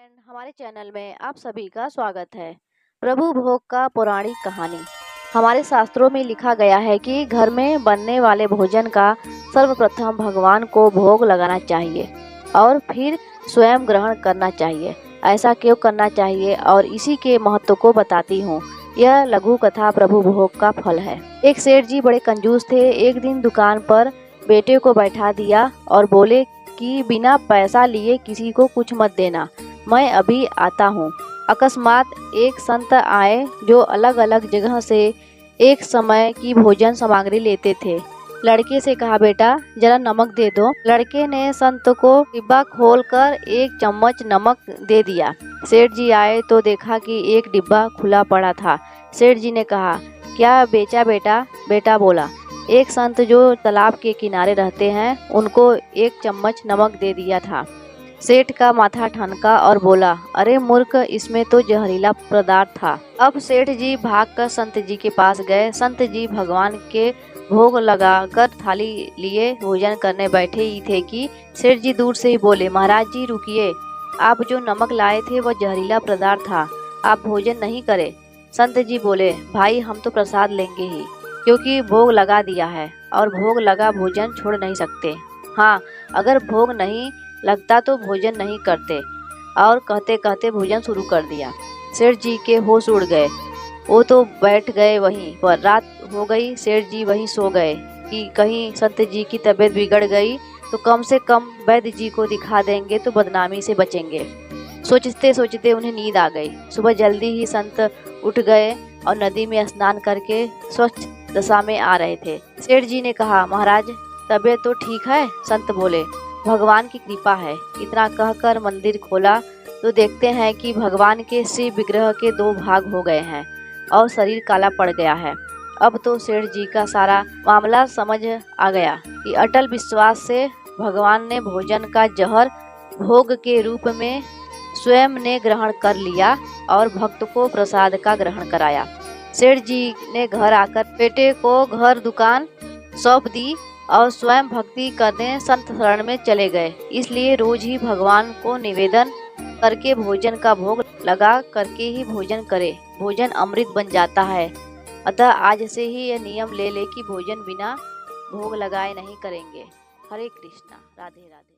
Friend, हमारे channel में आप सभी का स्वागत है। प्रभु भोग का पौराणिक कहानी। हमारे शास्त्रों में लिखा गया है कि घर में बनने वाले भोजन का सर्वप्रथम भगवान को भोग लगाना चाहिए और फिर स्वयं ग्रहण करना चाहिए। ऐसा क्यों करना चाहिए और इसी के महत्व को बताती हूँ। यह लघु कथा प्रभु भोग का फल है। एक सेठ जी बड़े कंजूस थे। एक दिन दुकान पर बेटे को बैठा दिया और बोले कि बिना पैसा लिए किसी को कुछ मत देना, मैं अभी आता हूँ। अकस्मात एक संत आए जो अलग अलग जगह से एक समय की भोजन सामग्री लेते थे। लड़के से कहा, बेटा जरा नमक दे दो। लड़के ने संत को डिब्बा खोलकर एक चम्मच नमक दे दिया। सेठ जी आए तो देखा कि एक डिब्बा खुला पड़ा था। सेठ जी ने कहा, क्या बेचा बेटा? बेटा बोला, एक संत जो तालाब के किनारे रहते हैं उनको एक चम्मच नमक दे दिया था। सेठ का माथा ठनका और बोला, अरे मूर्ख, इसमें तो जहरीला पदार्थ था। अब सेठ जी भागकर संत जी के पास गए। संत जी भगवान के भोग लगाकर थाली लिए भोजन करने बैठे ही थे कि सेठ जी दूर से ही बोले, महाराज जी रुकिए, आप जो नमक लाए थे वह जहरीला पदार्थ था, आप भोजन नहीं करे। संत जी बोले, भाई हम तो प्रसाद लेंगे ही, क्योंकि भोग लगा दिया है और भोग लगा भोजन छोड़ नहीं सकते। हाँ, अगर भोग नहीं लगता तो भोजन नहीं करते। और कहते कहते भोजन शुरू कर दिया। सेठ जी के होश उड़ गए। वो तो बैठ गए वहीं पर। रात हो गई, सेठ जी वहीं सो गए कि कहीं संत जी की तबीयत बिगड़ गई तो कम से कम वैद्य जी को दिखा देंगे तो बदनामी से बचेंगे। सोचते सोचते उन्हें नींद आ गई। सुबह जल्दी ही संत उठ गए और नदी में स्नान करके स्वच्छ दशा में आ रहे थे। सेठ जी ने कहा, महाराज तबीयत तो ठीक है? संत बोले, भगवान की कृपा है। इतना कहकर मंदिर खोला तो देखते हैं कि भगवान के शिव विग्रह के दो भाग हो गए हैं और शरीर काला पड़ गया है। अब तो सेठ जी का सारा मामला समझ आ गया कि अटल विश्वास से भगवान ने भोजन का जहर भोग के रूप में स्वयं ने ग्रहण कर लिया और भक्त को प्रसाद का ग्रहण कराया। सेठ जी ने घर आकर बेटे को घर दुकान सौंप दी और स्वयं भक्ति करने संत शरण में चले गए। इसलिए रोज ही भगवान को निवेदन करके भोजन का भोग लगा करके ही भोजन करे। भोजन अमृत बन जाता है। अतः आज से ही यह नियम ले ले कि भोजन बिना भोग लगाए नहीं करेंगे। हरे कृष्णा, राधे राधे।